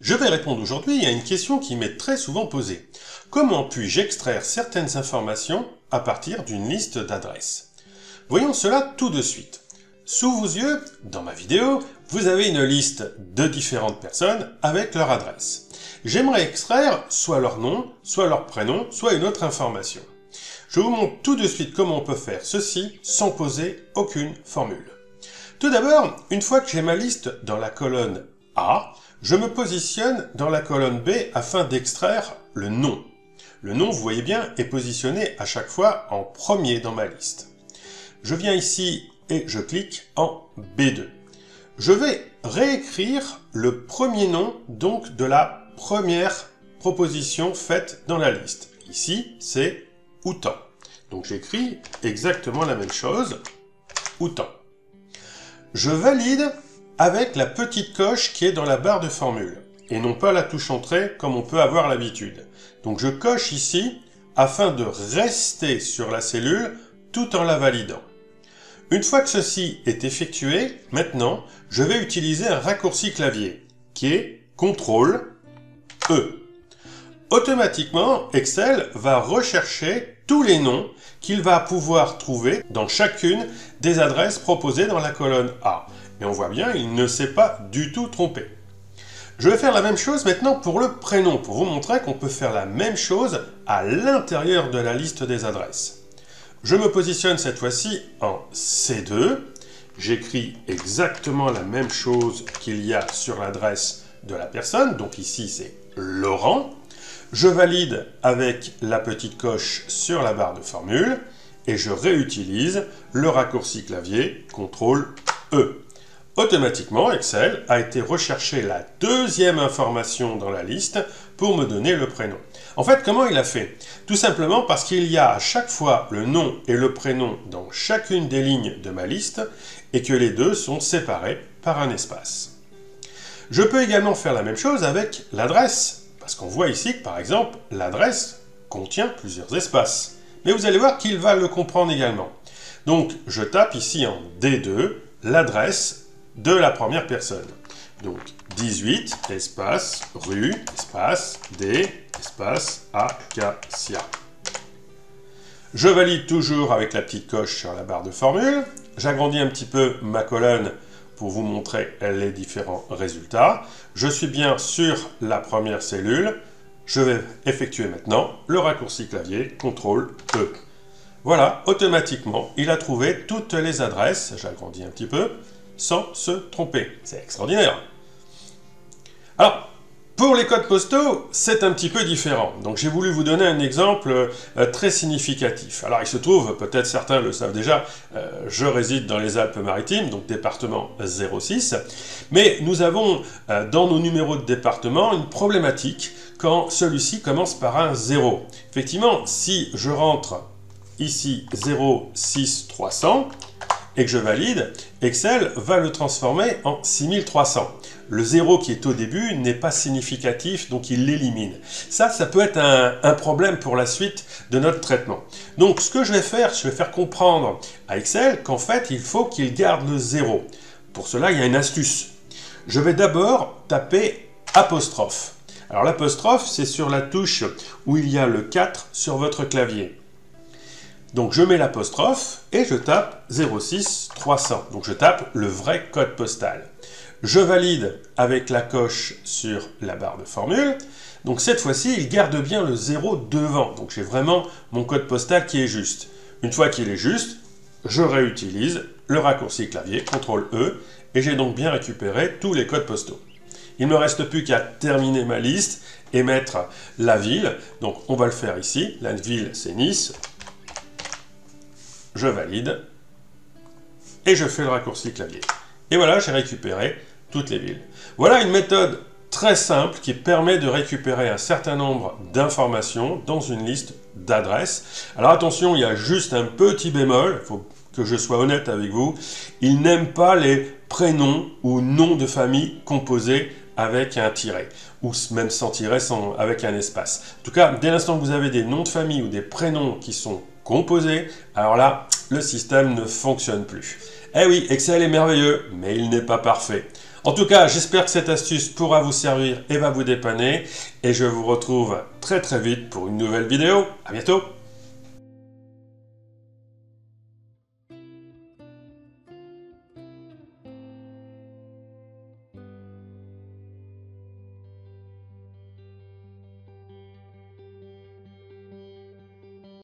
Je vais répondre aujourd'hui à une question qui m'est très souvent posée. Comment puis-je extraire certaines informations à partir d'une liste d'adresses? Voyons cela tout de suite. Sous vos yeux, dans ma vidéo, vous avez une liste de différentes personnes avec leur adresse. J'aimerais extraire soit leur nom, soit leur prénom, soit une autre information. Je vous montre tout de suite comment on peut faire ceci sans poser aucune formule. Tout d'abord, une fois que j'ai ma liste dans la colonne A, je me positionne dans la colonne B afin d'extraire le nom. Le nom, vous voyez bien, est positionné à chaque fois en premier dans ma liste. Je viens ici et je clique en B2. Je vais réécrire le premier nom donc de la première proposition faite dans la liste. Ici, c'est Outan. Donc j'écris exactement la même chose, Outan. Je valide avec la petite coche qui est dans la barre de formule, et non pas la touche entrée comme on peut avoir l'habitude. Donc je coche ici afin de rester sur la cellule tout en la validant. Une fois que ceci est effectué, maintenant, je vais utiliser un raccourci clavier qui est CTRL-E. Automatiquement, Excel va rechercher tous les noms qu'il va pouvoir trouver dans chacune des adresses proposées dans la colonne A. Et on voit bien, il ne s'est pas du tout trompé. Je vais faire la même chose maintenant pour le prénom, pour vous montrer qu'on peut faire la même chose à l'intérieur de la liste des adresses. Je me positionne cette fois-ci en C2. J'écris exactement la même chose qu'il y a sur l'adresse de la personne. Donc ici, c'est Laurent. Je valide avec la petite coche sur la barre de formule et je réutilise le raccourci clavier CTRL-E. Automatiquement, Excel a été rechercher la deuxième information dans la liste pour me donner le prénom. En fait, comment il a fait? Tout simplement parce qu'il y a à chaque fois le nom et le prénom dans chacune des lignes de ma liste et que les deux sont séparés par un espace. Je peux également faire la même chose avec l'adresse, parce qu'on voit ici que par exemple, l'adresse contient plusieurs espaces. Mais vous allez voir qu'il va le comprendre également. Donc, je tape ici en D2 l'adresse de la première personne. Donc 18, espace, rue, espace, D, espace, Acacia. Je valide toujours avec la petite coche sur la barre de formule. J'agrandis un petit peu ma colonne pour vous montrer les différents résultats. Je suis bien sur la première cellule. Je vais effectuer maintenant le raccourci clavier CTRL-E. Voilà, automatiquement, il a trouvé toutes les adresses. J'agrandis un petit peu, sans se tromper. C'est extraordinaire. Alors, pour les codes postaux, c'est un petit peu différent. Donc j'ai voulu vous donner un exemple très significatif. Alors il se trouve, peut-être certains le savent déjà, je réside dans les Alpes-Maritimes, donc département 06. Mais nous avons dans nos numéros de département une problématique quand celui-ci commence par un 0. Effectivement, si je rentre ici 06300, et que je valide, Excel va le transformer en 6300. Le 0 qui est au début n'est pas significatif, donc il l'élimine. Ça peut être un problème pour la suite de notre traitement. Donc ce que je vais faire comprendre à Excel qu'en fait, il faut qu'il garde le 0. Pour cela, il y a une astuce. Je vais d'abord taper apostrophe. Alors l'apostrophe, c'est sur la touche où il y a le 4 sur votre clavier. Donc je mets l'apostrophe et je tape 06300. Donc je tape le vrai code postal. Je valide avec la coche sur la barre de formule. Donc cette fois-ci, il garde bien le 0 devant. Donc j'ai vraiment mon code postal qui est juste. Une fois qu'il est juste, je réutilise le raccourci clavier CTRL-E et j'ai donc bien récupéré tous les codes postaux. Il ne me reste plus qu'à terminer ma liste et mettre la ville. Donc on va le faire ici. La ville, c'est Nice. Je valide et je fais le raccourci clavier. Et voilà, j'ai récupéré toutes les villes. Voilà une méthode très simple qui permet de récupérer un certain nombre d'informations dans une liste d'adresses. Alors attention, il y a juste un petit bémol, il faut que je sois honnête avec vous, il n'aime pas les prénoms ou noms de famille composés avec un tiret, ou même sans tiret, avec un espace. En tout cas, dès l'instant que vous avez des noms de famille ou des prénoms qui sont composés, alors là, le système ne fonctionne plus. Eh oui, Excel est merveilleux, mais il n'est pas parfait. En tout cas, j'espère que cette astuce pourra vous servir et va vous dépanner. Et je vous retrouve très vite pour une nouvelle vidéo. À bientôt!